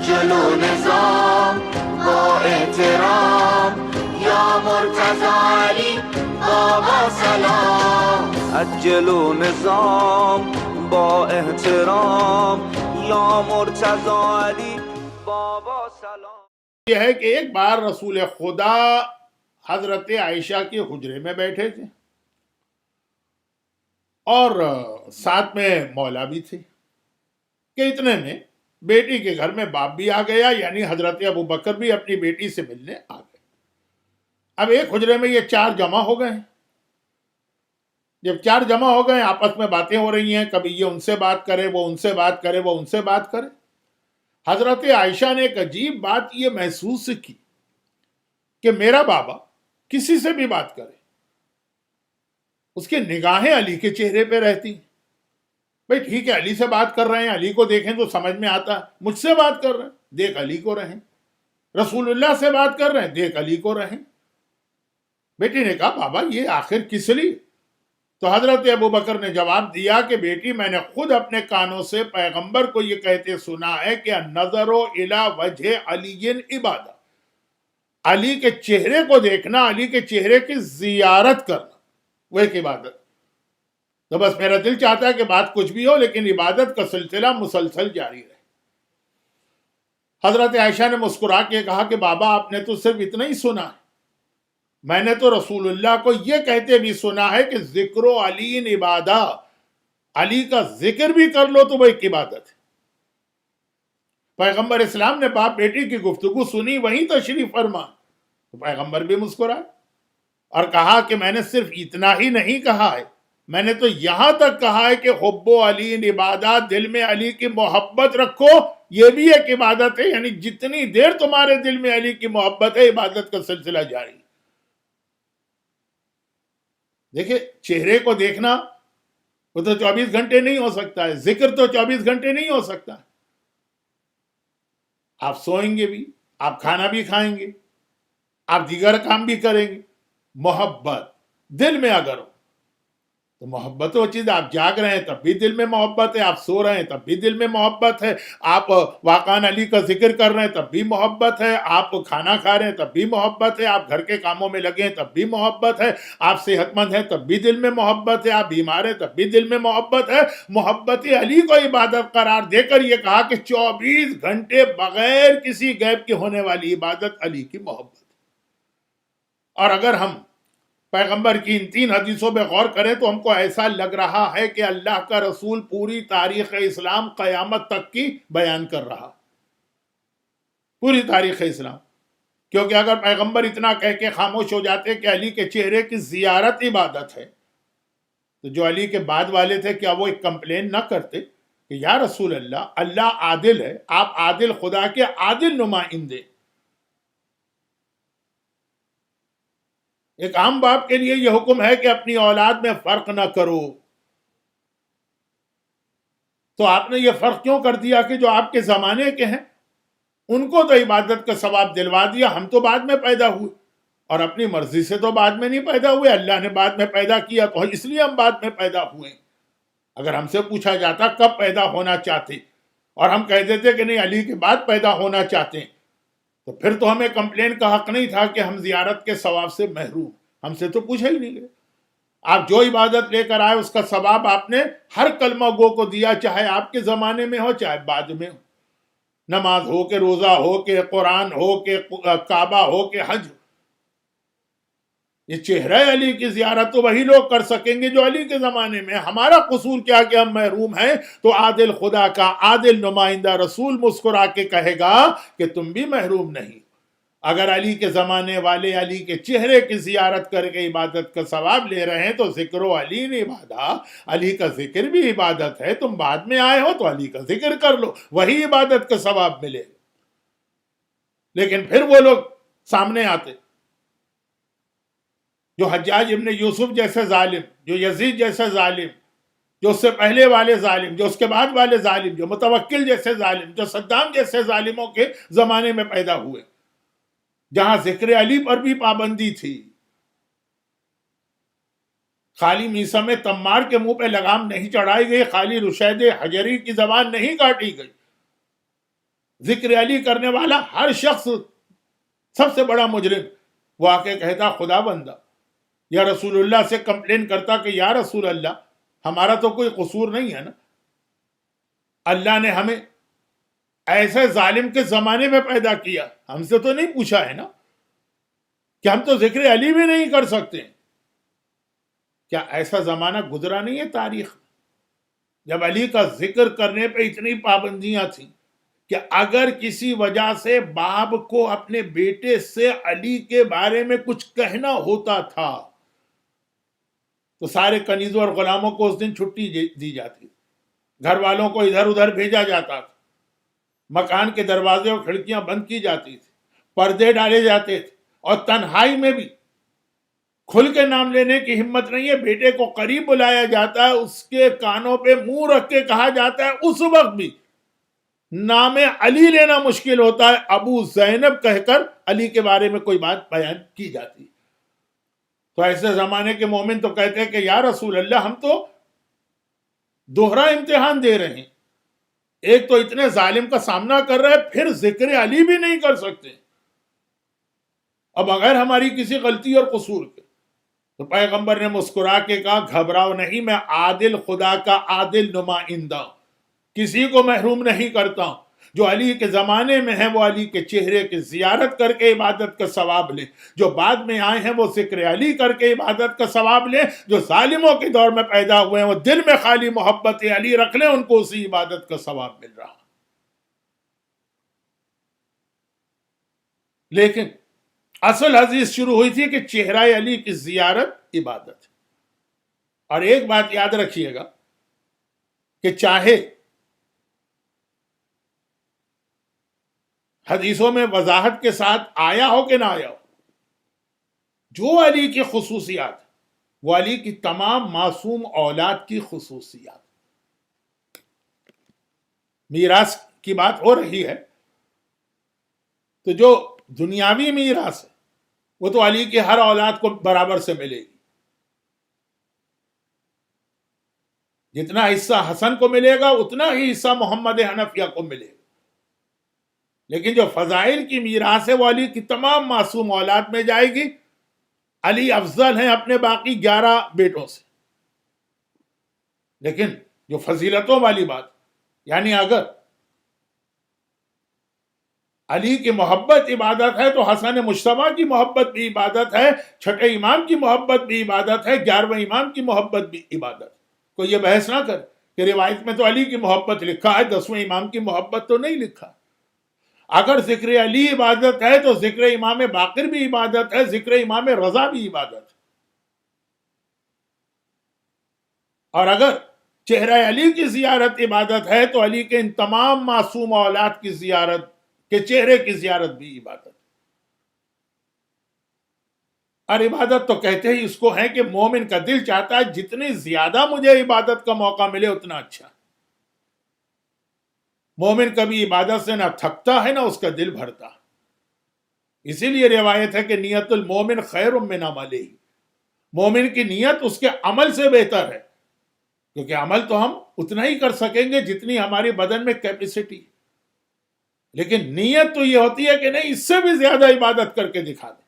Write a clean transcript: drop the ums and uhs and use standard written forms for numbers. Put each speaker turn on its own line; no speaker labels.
عجل و نظام با احترام یا مرتضی علی بابا سلام. عجل و نظام با احترام یا مرتضی علی بابا سلام.
یہ ہے کہ ایک بار رسول خدا حضرت عائشہ کے حجرے میں بیٹھے تھے اور ساتھ میں مولا بھی تھے کہ اتنے میں بیٹی کے گھر میں باپ بھی آ گیا، یعنی حضرت ابو بکر بھی اپنی بیٹی سے ملنے آ گئے۔ اب ایک حجرے میں یہ چار جمع ہو گئے ہیں۔ جب چار جمع ہو گئے آپس میں باتیں ہو رہی ہیں، کبھی یہ ان سے بات کرے، وہ ان سے بات کرے، وہ ان سے بات کرے۔ حضرت عائشہ نے ایک عجیب بات یہ محسوس کی کہ میرا بابا کسی سے بھی بات کرے، اس کی نگاہیں علی کے چہرے پہ رہتی۔ بھئی ٹھیک ہے، علی سے بات کر رہے ہیں، علی کو دیکھیں تو سمجھ میں آتا ہے، مجھ سے بات کر رہے ہیں، دیکھ علی کو رہیں، رسول اللہ سے بات کر رہے ہیں، دیکھ علی کو رہیں۔ بیٹی نے کہا بابا یہ آخر کس لیے؟ تو حضرت ابو بکر نے جواب دیا کہ بیٹی میں نے خود اپنے کانوں سے پیغمبر کو یہ کہتے سنا ہے کہ النظر الی وجہ علی عبادہ، علی کے چہرے کو دیکھنا، علی کے چہرے کی زیارت کرنا وہ ایک عبادت۔ تو بس میرا دل چاہتا ہے کہ بات کچھ بھی ہو لیکن عبادت کا سلسلہ مسلسل جاری رہے۔ حضرت عائشہ نے مسکرا کے کہا کہ بابا آپ نے تو صرف اتنا ہی سنا ہے، میں نے تو رسول اللہ کو یہ کہتے بھی سنا ہے کہ ذکر و علی عبادہ، علی کا ذکر بھی کر لو تو وہ ایک عبادت ہے۔ پیغمبر اسلام نے باپ بیٹی کی گفتگو سنی، وہیں تشریف فرما، تو پیغمبر بھی مسکرائے اور کہا کہ میں نے صرف اتنا ہی نہیں کہا ہے، میں نے تو یہاں تک کہا ہے کہ حب و علی عبادہ، دل میں علی کی محبت رکھو، یہ بھی ایک عبادت ہے، یعنی جتنی دیر تمہارے دل میں علی کی محبت ہے عبادت کا سلسلہ جاری۔ دیکھیں چہرے کو دیکھنا وہ تو 24 گھنٹے نہیں ہو سکتا ہے، ذکر تو 24 گھنٹے نہیں ہو سکتا ہے۔ آپ سوئیں گے بھی، آپ کھانا بھی کھائیں گے، آپ دیگر کام بھی کریں گے، محبت دل میں اگر ہو تو محبت وہ چیز، آپ جاگ رہے ہیں تب بھی دل میں محبت ہے، آپ سو رہے ہیں تب بھی دل میں محبت ہے، آپ واقعان علی کا ذکر کر رہے ہیں تب بھی محبت ہے، آپ کھانا کھا رہے ہیں تب بھی محبت ہے، آپ گھر کے کاموں میں لگے ہیں تب بھی محبت ہے، آپ صحت مند ہیں تب بھی دل میں محبت ہے، آپ بیمار ہیں تب بھی دل میں محبت ہے۔ محبت علی کو عبادت قرار دے کر یہ کہا کہ 24 گھنٹے بغیر کسی غیب کے ہونے والی عبادت علی کی محبت۔ اور اگر ہم پیغمبر کی ان 3 حدیثوں پہ غور کریں تو ہم کو ایسا لگ رہا ہے کہ اللہ کا رسول پوری تاریخ اسلام قیامت تک کی بیان کر رہا، پوری تاریخ اسلام۔ کیونکہ اگر پیغمبر اتنا کہہ کے خاموش ہو جاتے کہ علی کے چہرے کی زیارت عبادت ہے، تو جو علی کے بعد والے تھے کیا وہ ایک کمپلین نہ کرتے کہ یا رسول اللہ، اللہ عادل ہے، آپ عادل خدا کے عادل نمائندے۔ ایک عام باپ کے لیے یہ حکم ہے کہ اپنی اولاد میں فرق نہ کرو، تو آپ نے یہ فرق کیوں کر دیا کہ جو آپ کے زمانے کے ہیں ان کو تو عبادت کا ثواب دلوا دیا، ہم تو بعد میں پیدا ہوئے اور اپنی مرضی سے تو بعد میں نہیں پیدا ہوئے، اللہ نے بعد میں پیدا کیا تو اس لیے ہم بعد میں پیدا ہوئے۔ اگر ہم سے پوچھا جاتا کب پیدا ہونا چاہتے اور ہم کہہ دیتے کہ نہیں علی کے بعد پیدا ہونا چاہتے ہیں، تو پھر تو ہمیں کمپلین کا حق نہیں تھا کہ ہم زیارت کے ثواب سے محروم، ہم سے تو پوچھا ہی نہیں گیا۔ آپ جو عبادت لے کر آئے اس کا ثواب آپ نے ہر کلمہ گو کو دیا، چاہے آپ کے زمانے میں ہو چاہے بعد میں ہو، نماز ہو کہ روزہ ہو کہ قرآن ہو کہ کعبہ ہو کہ حج ہو۔ یہ چہرہ علی کی زیارت تو وہی لوگ کر سکیں گے جو علی کے زمانے میں، ہمارا قصور کیا کہ ہم محروم ہیں؟ تو عادل خدا کا عادل نمائندہ رسول مسکرا کے کہے گا کہ تم بھی محروم نہیں۔ اگر علی کے زمانے والے علی کے چہرے کی زیارت کر کے عبادت کا ثواب لے رہے ہیں تو ذکر و علی عبادہ، علی کا ذکر بھی عبادت ہے، تم بعد میں آئے ہو تو علی کا ذکر کر لو، وہی عبادت کا ثواب ملے۔ لیکن پھر وہ لوگ سامنے آتے جو حجاج ابن یوسف جیسے ظالم، جو یزید جیسے ظالم، جو اس سے پہلے والے ظالم، جو اس کے بعد والے ظالم، جو متوکل جیسے ظالم، جو صدام جیسے ظالموں کے زمانے میں پیدا ہوئے، جہاں ذکر علی پر بھی پابندی تھی، خالی میثم تمار کے منہ پہ لگام نہیں چڑھائی گئی، خالی رشید حجری کی زبان نہیں کاٹی گئی، ذکر علی کرنے والا ہر شخص سب سے بڑا مجرم، وہ آ کے کہتا خدا بندہ یا رسول اللہ سے کمپلین کرتا کہ یا رسول اللہ ہمارا تو کوئی قصور نہیں ہے نا، اللہ نے ہمیں ایسے ظالم کے زمانے میں پیدا کیا، ہم سے تو نہیں پوچھا ہے نا کہ ہم تو ذکر علی بھی نہیں کر سکتے۔ کیا ایسا زمانہ گزرا نہیں ہے تاریخ میں جب علی کا ذکر کرنے پہ اتنی پابندیاں تھیں کہ اگر کسی وجہ سے باپ کو اپنے بیٹے سے علی کے بارے میں کچھ کہنا ہوتا تھا تو سارے کنیزوں اور غلاموں کو اس دن چھٹی دی جاتی، گھر والوں کو ادھر ادھر بھیجا جاتا تھا، مکان کے دروازے اور کھڑکیاں بند کی جاتی تھی، پردے ڈالے جاتے تھے، اور تنہائی میں بھی کھل کے نام لینے کی ہمت نہیں ہے، بیٹے کو قریب بلایا جاتا ہے، اس کے کانوں پہ منہ رکھ کے کہا جاتا ہے، اس وقت بھی نام علی لینا مشکل ہوتا ہے، ابو زینب کہہ کر علی کے بارے میں کوئی بات بیان کی جاتی۔ تو ایسے زمانے کے مومن تو کہتے ہیں کہ یا رسول اللہ ہم تو دوہرا امتحان دے رہے ہیں، ایک تو اتنے ظالم کا سامنا کر رہے ہیں، پھر ذکر علی بھی نہیں کر سکتے، اب بغیر ہماری کسی غلطی اور قصور کے۔ تو پیغمبر نے مسکرا کے کہا گھبراؤ نہیں، میں عادل خدا کا عادل نمائندہ، کسی کو محروم نہیں کرتا ہوں، جو علی کے زمانے میں ہیں وہ علی کے چہرے کی زیارت کر کے عبادت کا ثواب لیں، جو بعد میں آئے ہیں وہ ذکر علی کر کے عبادت کا ثواب لیں، جو ظالموں کے دور میں پیدا ہوئے ہیں وہ دل میں خالی محبت علی رکھ لیں، ان کو اسی عبادت کا ثواب مل رہا۔ لیکن اصل حدیث شروع ہوئی تھی کہ چہرہ علی کی زیارت عبادت ہے۔ اور ایک بات یاد رکھیے گا کہ چاہے حدیثوں میں وضاحت کے ساتھ آیا ہو کہ نہ آیا ہو، جو علی کی خصوصیات وہ علی کی تمام معصوم اولاد کی خصوصیات۔ میراث کی بات ہو رہی ہے تو جو دنیاوی میراث ہے وہ تو علی کے ہر اولاد کو برابر سے ملے گی، جتنا حصہ حسن کو ملے گا اتنا ہی حصہ محمد حنفیہ کو ملے گا، لیکن جو فضائل کی میراث ہے وہ علی کی تمام معصوم اولاد میں جائے گی۔ علی افضل ہیں اپنے باقی 11 بیٹوں سے، لیکن جو فضیلتوں والی بات، یعنی اگر علی کی محبت عبادت ہے تو حسن مجتبیٰ کی محبت بھی عبادت ہے، چھٹے امام کی محبت بھی عبادت ہے، 11ویں امام کی محبت بھی عبادت۔ کوئی یہ بحث نہ کر کہ روایت میں تو علی کی محبت لکھا ہے، 10ویں امام کی محبت تو نہیں لکھا۔ اگر ذکر علی عبادت ہے تو ذکر امام باقر بھی عبادت ہے، ذکر امام رضا بھی عبادت ہے۔ اور اگر چہرہ علی کی زیارت عبادت ہے تو علی کے ان تمام معصوم اولاد کی زیارت کے چہرے کی زیارت بھی عبادت۔ اور عبادت تو کہتے ہی اس کو ہے کہ مومن کا دل چاہتا ہے جتنی زیادہ مجھے عبادت کا موقع ملے اتنا اچھا۔ مومن کبھی عبادت سے نہ تھکتا ہے نہ اس کا دل بھرتا، اسی لیے روایت ہے کہ نیت المومن خیر من عملہ، مومن کی نیت اس کے عمل سے بہتر ہے، کیونکہ عمل تو ہم اتنا ہی کر سکیں گے جتنی ہماری بدن میں کیپیسٹی، لیکن نیت تو یہ ہوتی ہے کہ نہیں اس سے بھی زیادہ عبادت کر کے دکھا دیں۔